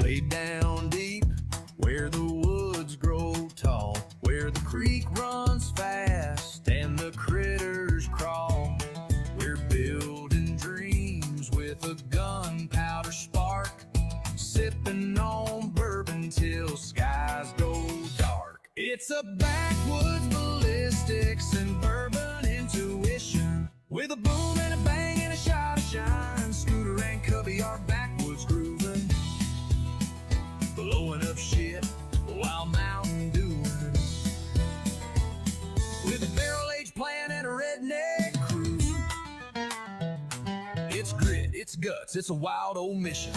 Way down deep, where the woods grow tall, where the creek runs fast and the critters crawl. We're building dreams with a gunpowder spark, sipping on bourbon till skies go dark. It's a backwoods ballistics and bourbon intuition, with a boom and a bang and a shot of shine. Scooter and Cubby are backwoods grooving, blowing up shit while Mountain Dewing, with a barrel-aged plan and a redneck crew. It's grit, it's guts, it's a wild old mission.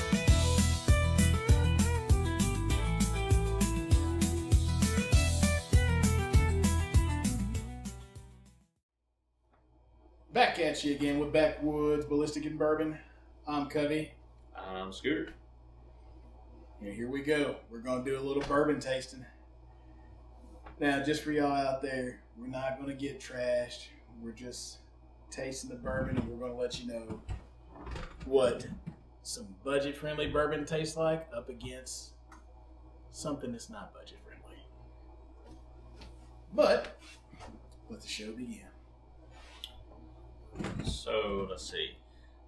Back at you again with Backwoods Ballistic and Bourbon. I'm Covey. I'm Scooter. And here we go. We're going to do a little bourbon tasting. Now, just for y'all out there, we're not going to get trashed. We're just tasting the bourbon, and we're going to let you know what some budget-friendly bourbon tastes like up against something that's not budget-friendly. But let the show begin. So let's see.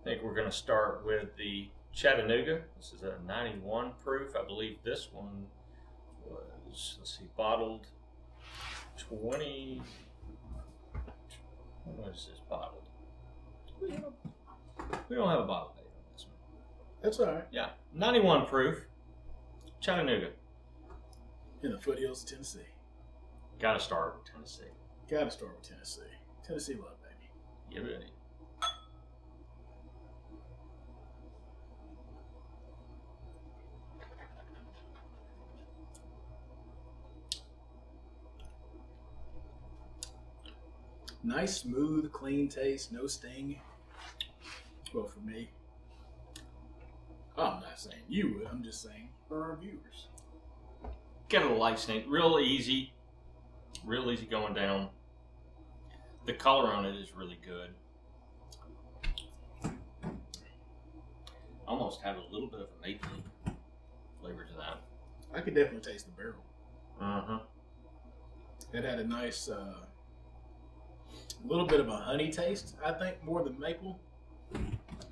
I think we're going to start with the Chattanooga. This is a 91 proof. I believe this one was, let's see, bottled 20. When was this bottled? We don't have a bottle date on this one. That's all right. Yeah, 91 proof. Chattanooga. In the foothills of Tennessee. Got to start with Tennessee. Got to start with Tennessee. Tennessee love, baby. Yeah, really. Nice, smooth, clean taste, no sting. Well, for me. I'm not saying you would, I'm just saying for our viewers. Got a light stain. Real easy going down. The color on it is really good. Almost have a little bit of a maple flavor to that. I could definitely taste the barrel. Uh-huh. It had a nice, little bit of a honey taste, I think, more than maple.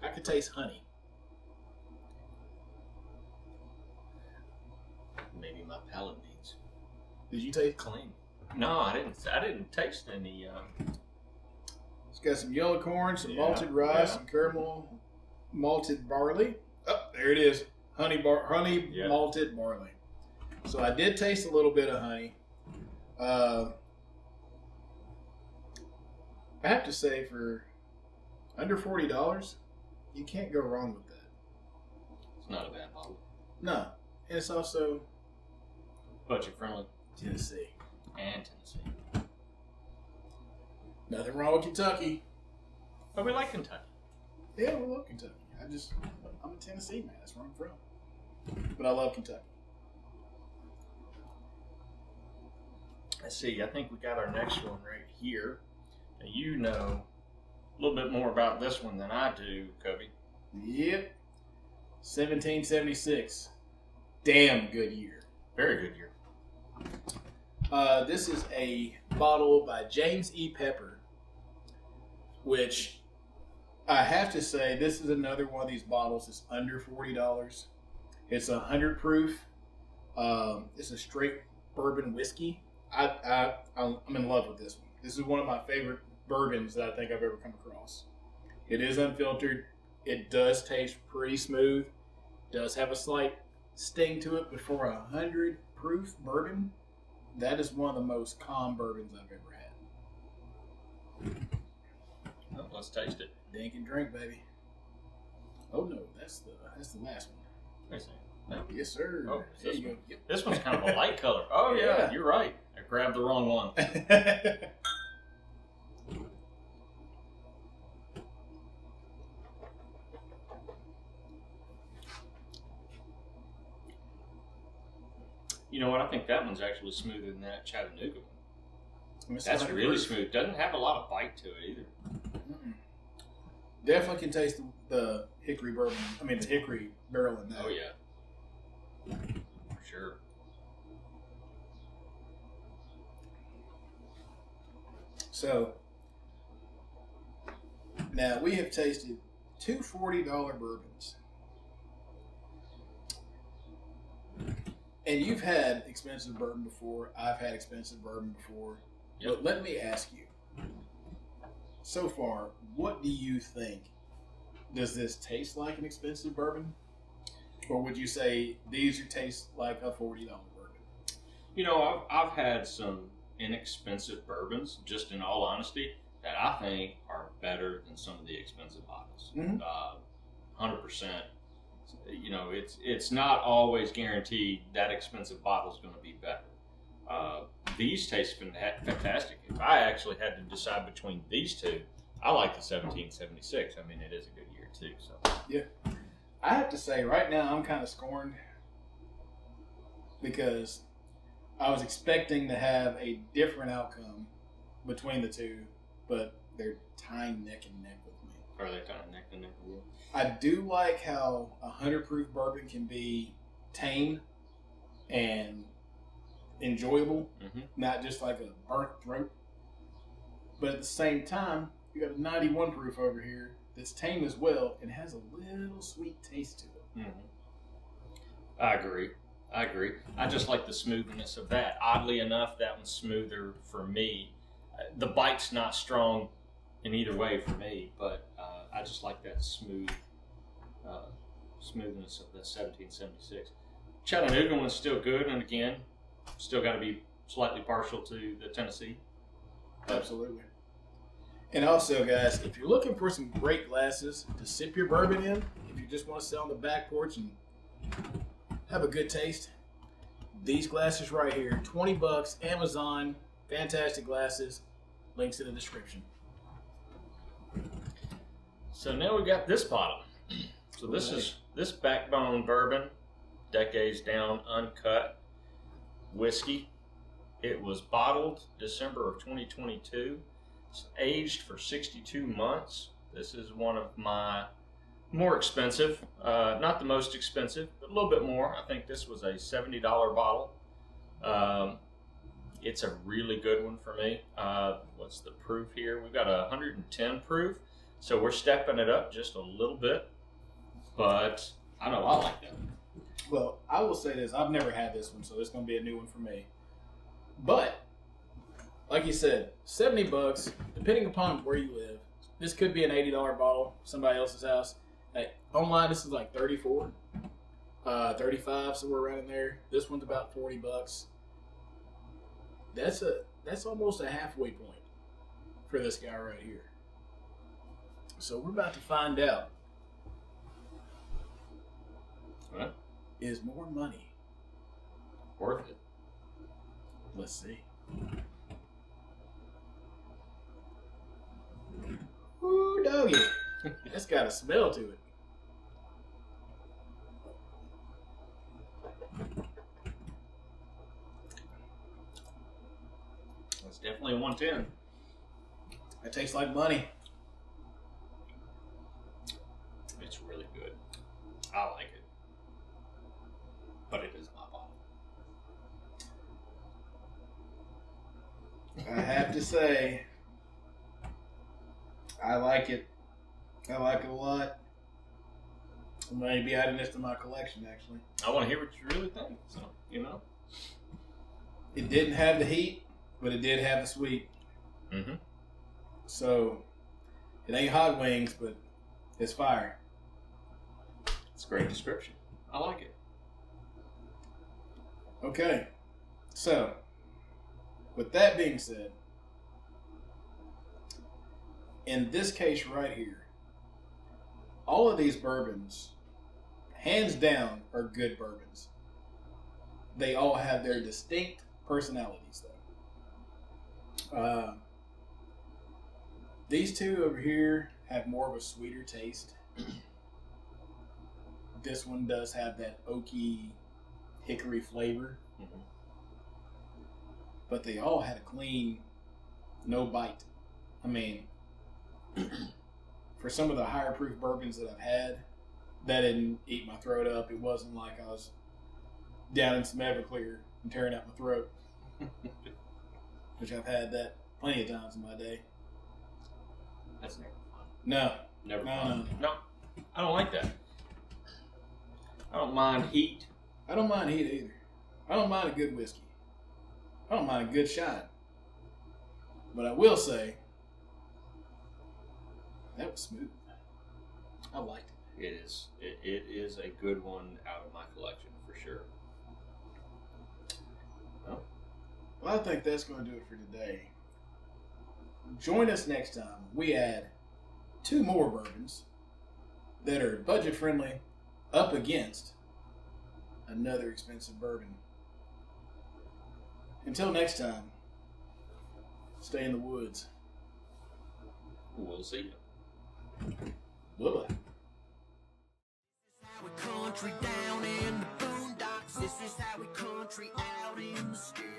I could taste honey. Maybe my palate needs Did you taste? clean. No, I didn't taste any. It's got some yellow corn, some Yeah, malted rice, yeah. some caramel malted barley. Oh, there it is. Honey Yeah. malted barley. So I did taste a little bit of honey. I have to say, for under $40, you can't go wrong with that. It's not a bad bottle. No. And it's also Budget friendly. Tennessee. And Tennessee. Nothing wrong with Kentucky. But we like Kentucky. Yeah, we love Kentucky. I'm a Tennessee man. That's where I'm from. But I love Kentucky. Let's see. I think we got our next one right here. Now, you know a little bit more about this one than I do, Covey. Yep. 1776. Damn good year. Very good year. This is a bottle by James E. Pepper, which I have to say, this is another one of these bottles that's under $40. It's 100 proof. It's a straight bourbon whiskey. I'm in love with this one. This is one of my favorite bourbons that I think I've ever come across. It is unfiltered. It does taste pretty smooth. Does have a slight sting to it, but for 100 proof bourbon, that is one of the most calm bourbons I've ever had. Well, let's taste it. Dink and drink, baby. Oh no, that's the last one. Wait a second. No. Yes, sir. Oh, There this you one. go. Yep. This one's kind of a light color. Oh, yeah, Yeah. you're right. I grabbed the wrong one. You know what? I think that one's actually smoother than that Chattanooga one. That's really smooth. Doesn't have a lot of bite to it either. Mm-mm. Definitely can taste the hickory bourbon. I mean, the hickory barrel in that. Oh, yeah. For sure. So now we have tasted two $40 bourbons. And you've had expensive bourbon before. I've had expensive bourbon before. Yep. But let me ask you, so far, what do you think? Does this taste like an expensive bourbon? Or would you say these taste like a $40 bourbon? You know, I've had some inexpensive bourbons, just in all honesty, that I think are better than some of the expensive bottles. 100%. You know, it's not always guaranteed that expensive bottle is going to be better. These taste fantastic. If I actually had to decide between these two, I like the 1776. I mean, it is a good year too. So yeah, I have to say, right now I'm kind of scorned because I was expecting to have a different outcome between the two, but they're tying neck and neck with me. Are they tying neck and neck with you? I do like how 100 proof bourbon can be tame and enjoyable, not just like a burnt throat. But at the same time, you got a 91 proof over here that's tame as well and has a little sweet taste to it. I agree. I just like the smoothness of that. Oddly enough, that one's smoother for me. The bite's not strong in either way for me, but I just like that smoothness of the 1776. Chattanooga one's still good, and again, still got to be slightly partial to the Tennessee. Absolutely. And also, guys, if you're looking for some great glasses to sip your bourbon in, if you just want to sit on the back porch and have a good taste, these glasses right here, $20, Amazon, fantastic glasses. Links in the description. So now we got this bottle. So this Backbone bourbon, decades down, uncut whiskey. It was bottled December of 2022. It's aged for 62 months. This is one of my more expensive, not the most expensive, but a little bit more. I think this was a $70 bottle. It's a really good one for me. What's the proof here? We've got a 110 proof, so we're stepping it up just a little bit. But I know I like that. Well, I will say this. I've never had this one, so it's going to be a new one for me. But, like you said, $70, depending upon where you live. This could be an $80 bottle, somebody else's house. Hey, online, this is like $34, $35, somewhere around in there. This one's about $40. That's almost a halfway point for this guy right here. So we're about to find out. What? Is more money Worth it? Let's see. Ooh, doggy. That's got a smell to it. It's definitely a 110. It tastes like money. It's really good. I like it. But it is my bottle. I have to say, I like it. I like it a lot. I may be adding this to my collection, actually. I want to hear what you really think. So, you know. It didn't have the heat, but it did have the sweet. Mm-hmm. So, it ain't hot wings, but it's fire. It's a great description. I like it. Okay. So, with that being said, in this case right here, all of these bourbons, hands down, are good bourbons. They all have their distinct personalities, though. These two over here have more of a sweeter taste. This one does have that oaky hickory flavor. Mm-hmm. But they all had a clean, no bite. I mean, for some of the higher proof bourbons that I've had, that didn't eat my throat up. It wasn't like I was down in some Everclear and tearing out my throat. Which I've had that plenty of times in my day. That's never fun. No. Never No, fun. no. No, I don't like that. I don't mind heat. I don't mind heat either. I don't mind a good whiskey. I don't mind a good shot. But I will say, that was smooth. I liked it. It is a good one out of my collection for sure. Well, I think that's going to do it for today. Join us next time. We add 2 more bourbons that are budget friendly up against another expensive bourbon. Until next time, stay in the woods. We'll see you. Bye-bye. Country down in the boondocks. This is how we country out in the streets.